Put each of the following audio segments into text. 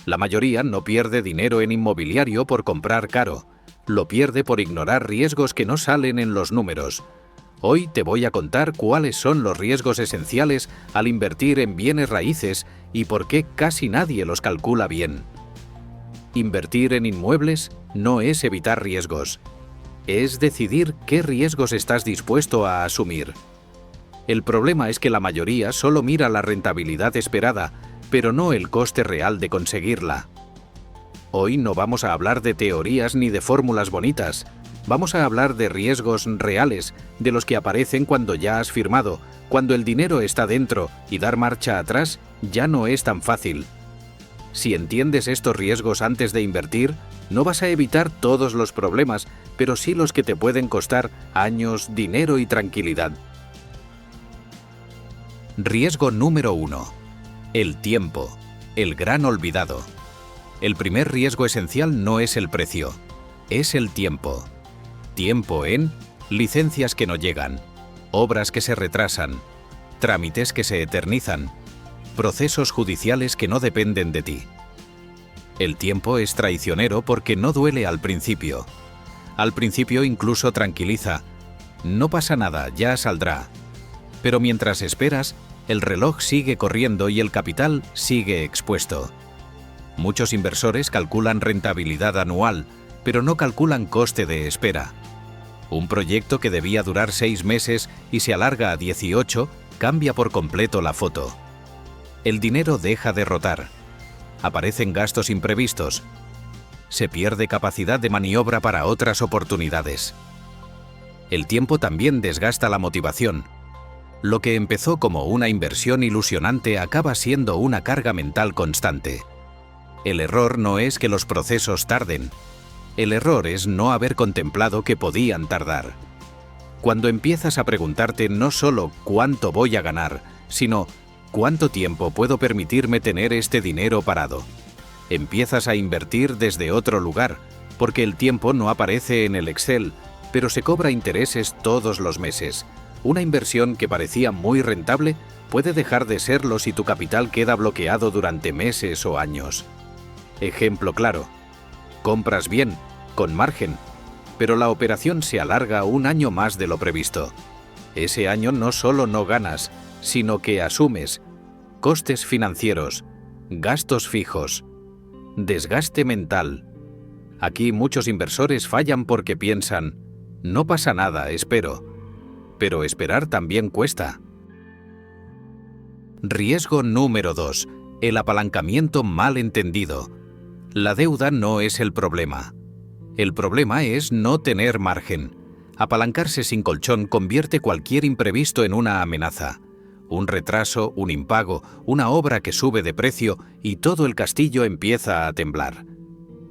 La mayoría no pierde dinero en inmobiliario por comprar caro, lo pierde por ignorar riesgos que no salen en los números. Hoy te voy a contar cuáles son los riesgos esenciales al invertir en bienes raíces y por qué casi nadie los calcula bien. Invertir en inmuebles no es evitar riesgos, es decidir qué riesgos estás dispuesto a asumir. El problema es que la mayoría solo mira la rentabilidad esperada, pero no el coste real de conseguirla. Hoy no vamos a hablar de teorías ni de fórmulas bonitas. Vamos a hablar de riesgos reales, de los que aparecen cuando ya has firmado, cuando el dinero está dentro y dar marcha atrás ya no es tan fácil. Si entiendes estos riesgos antes de invertir, no vas a evitar todos los problemas, pero sí los que te pueden costar años, dinero y tranquilidad. Riesgo número 1. El tiempo, el gran olvidado. El primer riesgo esencial no es el precio, es el tiempo. Tiempo en licencias que no llegan, obras que se retrasan, trámites que se eternizan, procesos judiciales que no dependen de ti. El tiempo es traicionero porque no duele al principio. Al principio incluso tranquiliza. No pasa nada, ya saldrá. Pero mientras esperas, el reloj sigue corriendo y el capital sigue expuesto. Muchos inversores calculan rentabilidad anual, pero no calculan coste de espera. Un proyecto que debía durar 6 meses y se alarga a 18, cambia por completo la foto. El dinero deja de rotar. Aparecen gastos imprevistos. Se pierde capacidad de maniobra para otras oportunidades. El tiempo también desgasta la motivación. Lo que empezó como una inversión ilusionante acaba siendo una carga mental constante. El error no es que los procesos tarden. El error es no haber contemplado que podían tardar. Cuando empiezas a preguntarte no solo cuánto voy a ganar, sino cuánto tiempo puedo permitirme tener este dinero parado, empiezas a invertir desde otro lugar, porque el tiempo no aparece en el Excel, pero se cobra intereses todos los meses. Una inversión que parecía muy rentable puede dejar de serlo si tu capital queda bloqueado durante meses o años. Ejemplo claro. Compras bien, con margen, pero la operación se alarga un año más de lo previsto. Ese año no solo no ganas, sino que asumes costes financieros, gastos fijos, desgaste mental. Aquí muchos inversores fallan porque piensan, no pasa nada, espero. Pero esperar también cuesta. Riesgo número 2. El apalancamiento mal entendido. La deuda no es el problema. El problema es no tener margen. Apalancarse sin colchón convierte cualquier imprevisto en una amenaza. Un retraso, un impago, una obra que sube de precio y todo el castillo empieza a temblar.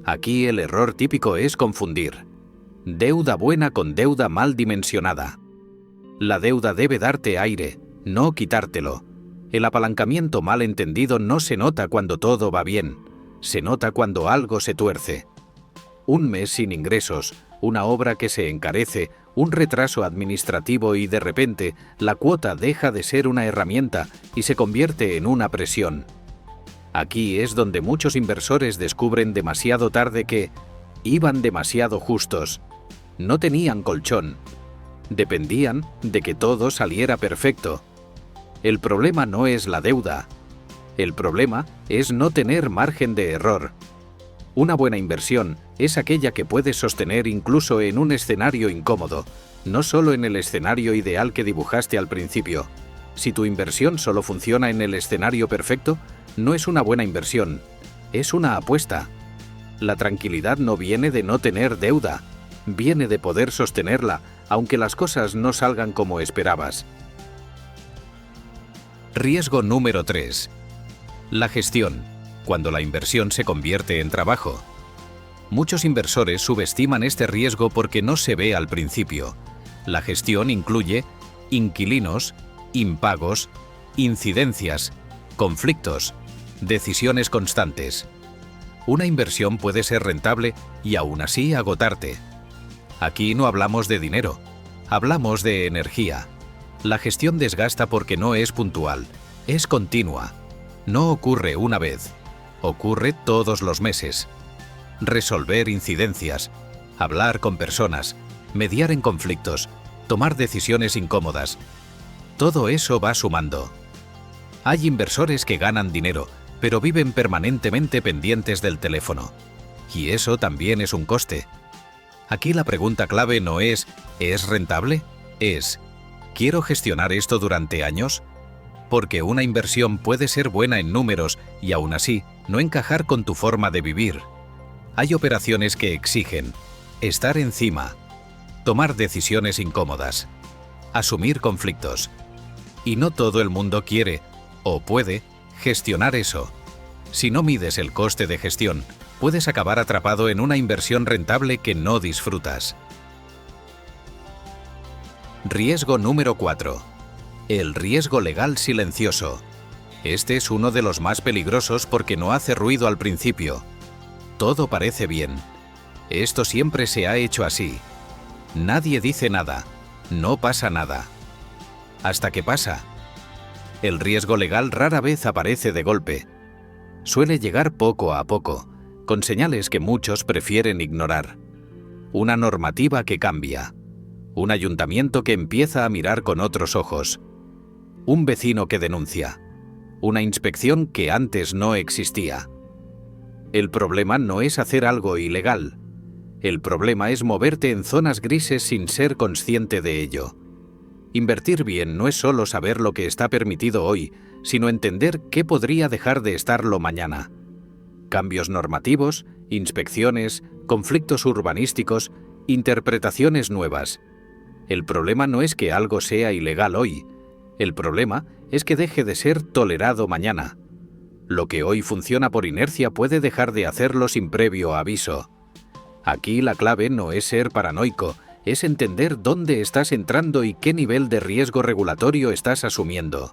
Aquí el error típico es confundir deuda buena con deuda mal dimensionada. La deuda debe darte aire, no quitártelo. El apalancamiento mal entendido no se nota cuando todo va bien, se nota cuando algo se tuerce. Un mes sin ingresos, una obra que se encarece, un retraso administrativo y de repente la cuota deja de ser una herramienta y se convierte en una presión. Aquí es donde muchos inversores descubren demasiado tarde que iban demasiado justos, no tenían colchón, dependían de que todo saliera perfecto. El problema no es la deuda, el problema es no tener margen de error. Una buena inversión es aquella que puedes sostener incluso en un escenario incómodo, no solo en el escenario ideal que dibujaste al principio. Si tu inversión solo funciona en el escenario perfecto, no es una buena inversión, es una apuesta. La tranquilidad no viene de no tener deuda, viene de poder sostenerla, aunque las cosas no salgan como esperabas. Riesgo número 3. La gestión, cuando la inversión se convierte en trabajo. Muchos inversores subestiman este riesgo porque no se ve al principio. La gestión incluye inquilinos, impagos, incidencias, conflictos, decisiones constantes. Una inversión puede ser rentable y aún así agotarte. Aquí no hablamos de dinero, hablamos de energía. La gestión desgasta porque no es puntual, es continua. No ocurre una vez. Ocurre todos los meses. Resolver incidencias, hablar con personas, mediar en conflictos, tomar decisiones incómodas. Todo eso va sumando. Hay inversores que ganan dinero, pero viven permanentemente pendientes del teléfono. Y eso también es un coste. Aquí la pregunta clave no es ¿es rentable? Es ¿quiero gestionar esto durante años? Porque una inversión puede ser buena en números y aún así no encajar con tu forma de vivir. Hay operaciones que exigen estar encima, tomar decisiones incómodas, asumir conflictos. Y no todo el mundo quiere o puede gestionar eso. Si no mides el coste de gestión, puedes acabar atrapado en una inversión rentable que no disfrutas. Riesgo número 4. El riesgo legal silencioso. Este es uno de los más peligrosos porque no hace ruido al principio. Todo parece bien. Esto siempre se ha hecho así. Nadie dice nada. No pasa nada. Hasta que pasa. El riesgo legal rara vez aparece de golpe. Suele llegar poco a poco, con señales que muchos prefieren ignorar. Una normativa que cambia. Un ayuntamiento que empieza a mirar con otros ojos. Un vecino que denuncia. Una inspección que antes no existía. El problema no es hacer algo ilegal. El problema es moverte en zonas grises sin ser consciente de ello. Invertir bien no es solo saber lo que está permitido hoy, sino entender qué podría dejar de estarlo mañana. Cambios normativos, inspecciones, conflictos urbanísticos, interpretaciones nuevas. El problema no es que algo sea ilegal hoy. El problema es que deje de ser tolerado mañana. Lo que hoy funciona por inercia puede dejar de hacerlo sin previo aviso. Aquí la clave no es ser paranoico, es entender dónde estás entrando y qué nivel de riesgo regulatorio estás asumiendo.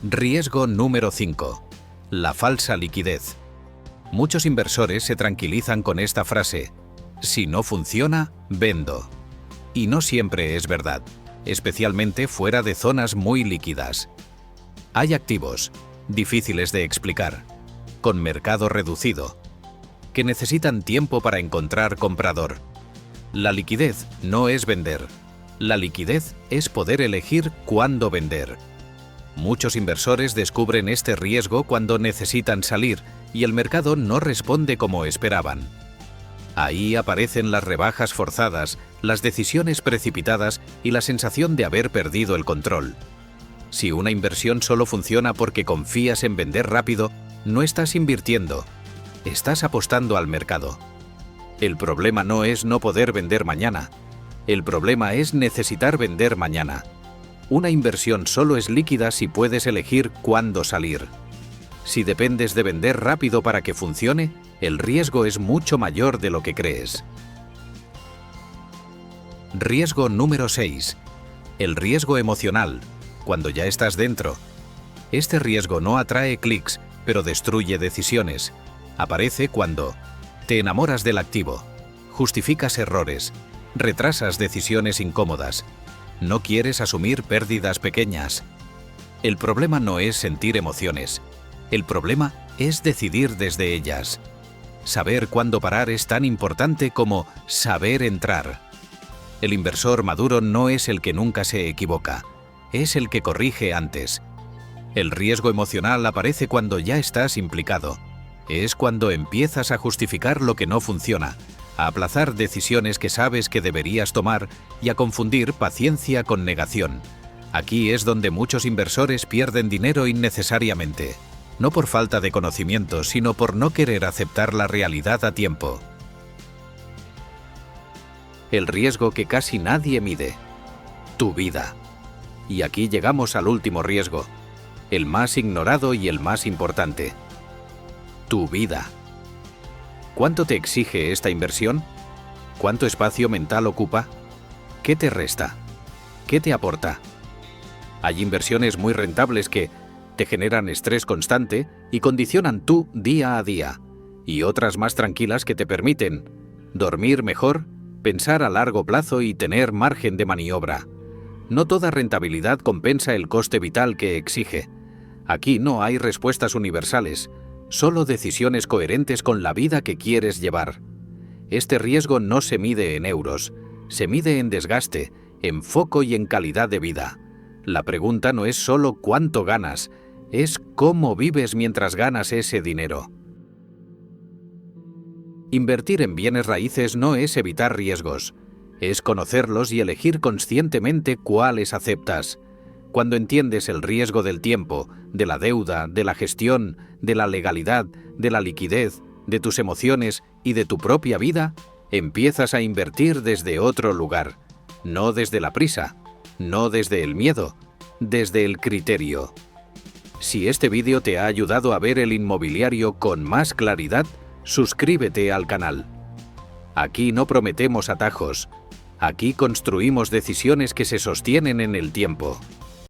Riesgo número 5. La falsa liquidez. Muchos inversores se tranquilizan con esta frase: si no funciona, vendo. Y no siempre es verdad, especialmente fuera de zonas muy líquidas. Hay activos, difíciles de explicar, con mercado reducido, que necesitan tiempo para encontrar comprador. La liquidez no es vender. La liquidez es poder elegir cuándo vender. Muchos inversores descubren este riesgo cuando necesitan salir y el mercado no responde como esperaban. Ahí aparecen las rebajas forzadas, las decisiones precipitadas y la sensación de haber perdido el control. Si una inversión solo funciona porque confías en vender rápido, no estás invirtiendo, estás apostando al mercado. El problema no es no poder vender mañana. El problema es necesitar vender mañana. Una inversión solo es líquida si puedes elegir cuándo salir. Si dependes de vender rápido para que funcione, el riesgo es mucho mayor de lo que crees. Riesgo número 6. El riesgo emocional, cuando ya estás dentro. Este riesgo no atrae clics, pero destruye decisiones. Aparece cuando te enamoras del activo, justificas errores, retrasas decisiones incómodas, no quieres asumir pérdidas pequeñas. El problema no es sentir emociones. El problema es decidir desde ellas. Saber cuándo parar es tan importante como saber entrar. El inversor maduro no es el que nunca se equivoca, es el que corrige antes. El riesgo emocional aparece cuando ya estás implicado. Es cuando empiezas a justificar lo que no funciona, a aplazar decisiones que sabes que deberías tomar y a confundir paciencia con negación. Aquí es donde muchos inversores pierden dinero innecesariamente. No por falta de conocimiento, sino por no querer aceptar la realidad a tiempo. El riesgo que casi nadie mide. Tu vida. Y aquí llegamos al último riesgo, el más ignorado y el más importante. Tu vida. ¿Cuánto te exige esta inversión? ¿Cuánto espacio mental ocupa? ¿Qué te resta? ¿Qué te aporta? Hay inversiones muy rentables que te generan estrés constante y condicionan tu día a día, y otras más tranquilas que te permiten dormir mejor, pensar a largo plazo y tener margen de maniobra. No toda rentabilidad compensa el coste vital que exige. Aquí no hay respuestas universales, solo decisiones coherentes con la vida que quieres llevar. Este riesgo no se mide en euros, se mide en desgaste, en foco y en calidad de vida. La pregunta no es solo cuánto ganas, es cómo vives mientras ganas ese dinero. Invertir en bienes raíces no es evitar riesgos, es conocerlos y elegir conscientemente cuáles aceptas. Cuando entiendes el riesgo del tiempo, de la deuda, de la gestión, de la legalidad, de la liquidez, de tus emociones y de tu propia vida, empiezas a invertir desde otro lugar, no desde la prisa, no desde el miedo, desde el criterio. Si este vídeo te ha ayudado a ver el inmobiliario con más claridad, suscríbete al canal. Aquí no prometemos atajos, aquí construimos decisiones que se sostienen en el tiempo.